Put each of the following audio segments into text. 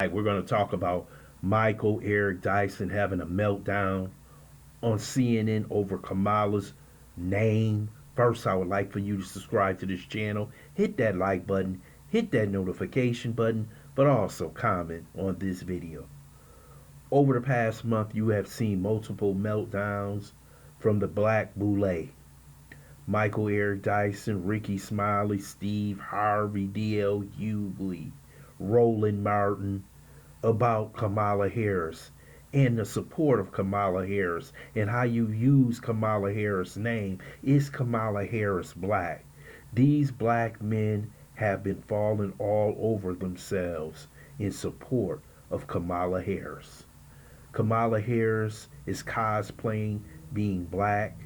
We're going to talk about Michael Eric Dyson having a meltdown on CNN over Kamala's name. First, I would like for you to subscribe to this channel, hit that like button, hit that notification button, but also comment on this video. Over the past month, you have seen multiple meltdowns from the Black Boule. Michael Eric Dyson, Ricky Smiley, Steve Harvey, D.L. Hughley, Roland Martin, about Kamala Harris and the support of Kamala Harris and how you use Kamala Harris' name. Is Kamala Harris black? These black men have been falling all over themselves in support of Kamala Harris. Kamala Harris is cosplaying being black.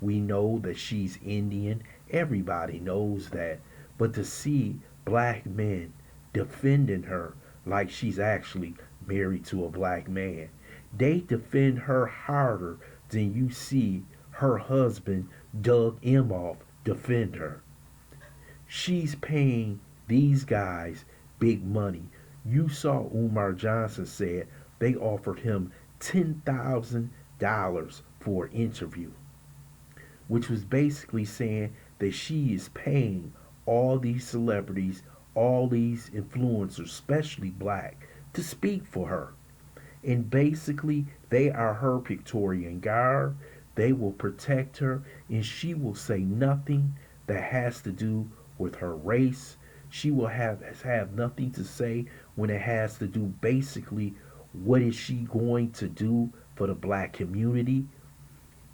We know that she's Indian. Everybody knows that. But to see black men defending her like she's actually married to a black man, they defend her harder than you see her husband, Doug Emhoff, defend her. She's paying these guys big money. You saw Umar Johnson said they offered him $10,000 for an interview, which was basically saying that she is paying all these celebrities, all these influencers, especially black, to speak for her. And basically, they are her Victorian guard. They will protect her, and she will say nothing that has to do with her race. She will have nothing to say when it has to do basically what is she going to do for the black community.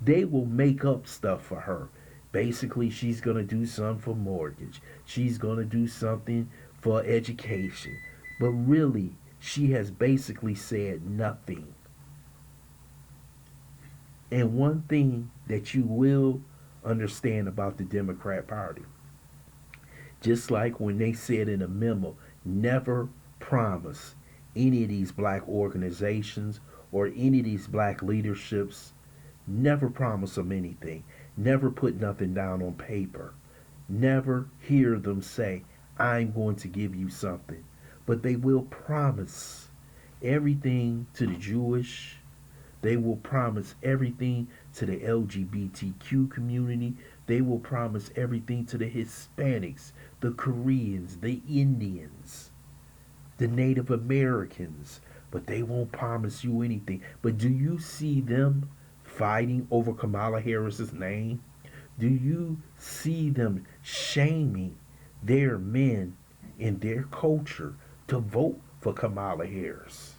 They will make up stuff for her. Basically, she's going to do something for mortgage. She's going to do something for education. But really, she has basically said nothing. And one thing that you will understand about the Democrat Party, just like when they said in a memo, never promise any of these black organizations or any of these black leaderships, never promise them anything. Never put nothing down on paper. Never hear them say, I'm going to give you something. But they will promise everything to the Jewish. They will promise everything to the LGBTQ community. They will promise everything to the Hispanics, the Koreans, the Indians, the Native Americans. But they won't promise you anything. But do you see them fighting over Kamala Harris's name? Do you see them shaming their men in their culture to vote for Kamala Harris?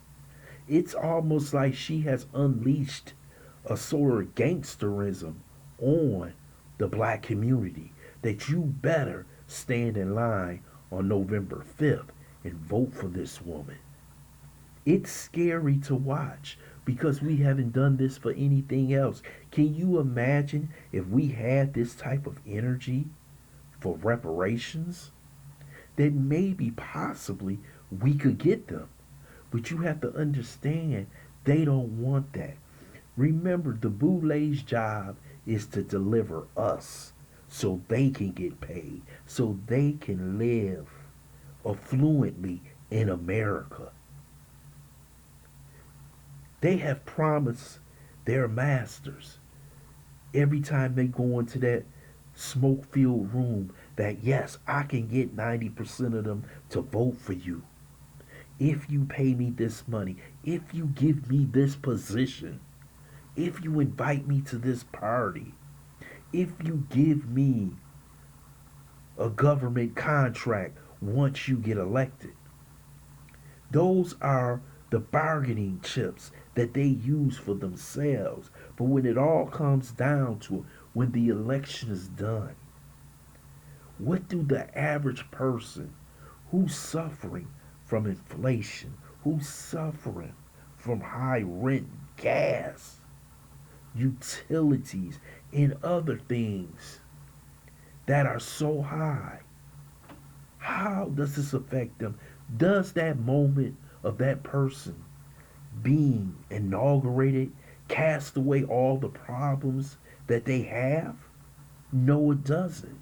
It's almost like she has unleashed a sort of gangsterism on the black community that you better stand in line on November 5th and vote for this woman. It's scary to watch because we haven't done this for anything else. Can you imagine if we had this type of energy for reparations? Then maybe, possibly, we could get them. But you have to understand, they don't want that. Remember, the Boule's job is to deliver us so they can get paid, so they can live affluently in America. They have promised their masters every time they go into that smoke-filled room that, yes, I can get 90% of them to vote for you. If you pay me this money, if you give me this position, if you invite me to this party, if you give me a government contract once you get elected. Those are the bargaining chips that they use for themselves. But when it all comes down to it, when the election is done, what do the average person who's suffering from inflation, who's suffering from high rent, gas, utilities, and other things that are so high, how does this affect them? Does that moment of that person being inaugurated cast away all the problems that they have? No, it doesn't.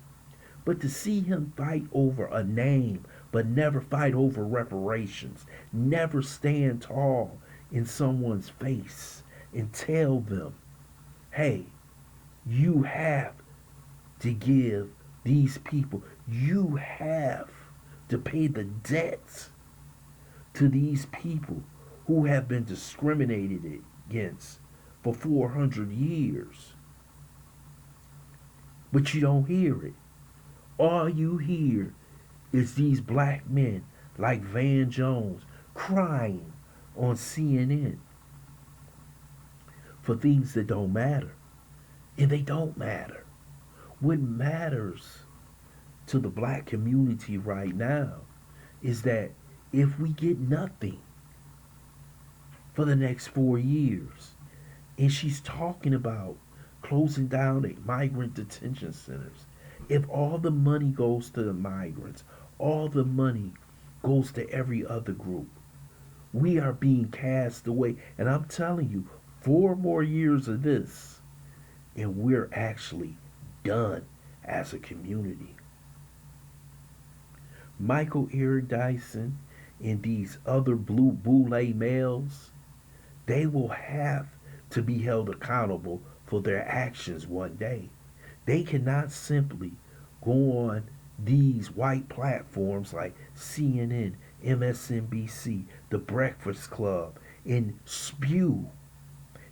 But to see him fight over a name but never fight over reparations. Never stand tall in someone's face and tell them, hey, you have to give these people, you have to pay the debts to these people who have been discriminated against for 400 years. But you don't hear it. All you hear is these black men like Van Jones crying on CNN for things that don't matter. And they don't matter. What matters to the black community right now is that if we get nothing for the next 4 years, and she's talking about closing down the migrant detention centers, if all the money goes to the migrants, all the money goes to every other group, we are being cast away. And I'm telling you, 4 more years of this, and we're actually done as a community. Michael Eric Dyson and these other blue boule males, they will have to be held accountable for their actions one day. They cannot simply go on these white platforms like CNN, MSNBC, The Breakfast Club, and spew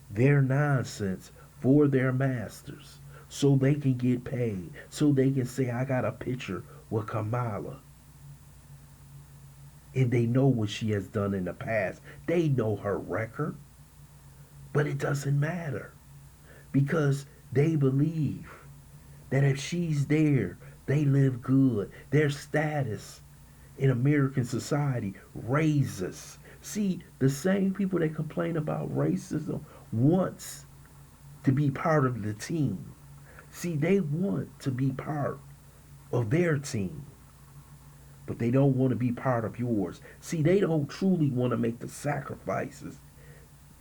their nonsense for their masters so they can get paid, so they can say, I got a picture with Kamala. And they know what she has done in the past. They know her record. But it doesn't matter because they believe that if she's there, they live good. Their status in American society raises. See, the same people that complain about racism wants to be part of the team. See, they want to be part of their team, but they don't want to be part of yours. See, they don't truly want to make the sacrifices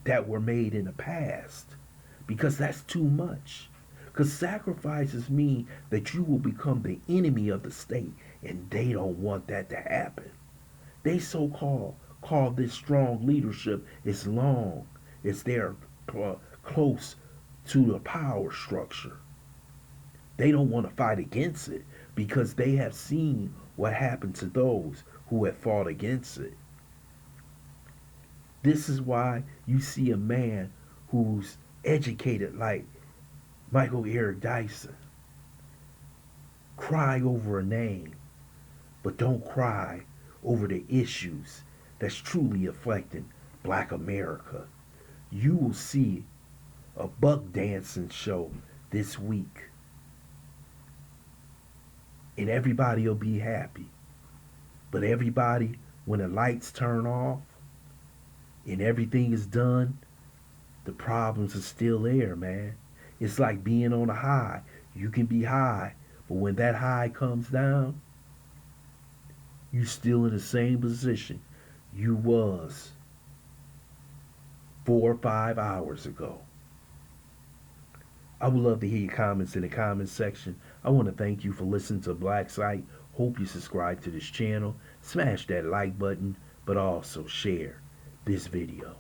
that were made in the past because that's too much. Because sacrifices mean that you will become the enemy of the state, and they don't want that to happen. They call this strong leadership as long as they're close to the power structure. They don't want to fight against it because they have seen what happened to those who have fought against it. This is why you see a man who's educated like Michael Eric Dyson cry over a name, but don't cry over the issues that's truly affecting Black America. You will see a buck dancing show this week, and everybody will be happy. But everybody, when the lights turn off and everything is done, the problems are still there, man. It's like being on a high. You can be high, but when that high comes down, you still in the same position you was 4 or 5 hours ago. I would love to hear your comments in the comments section. I want to thank you for listening to BLACKSITE. Hope you subscribe to this channel. Smash that like button, but also share this video.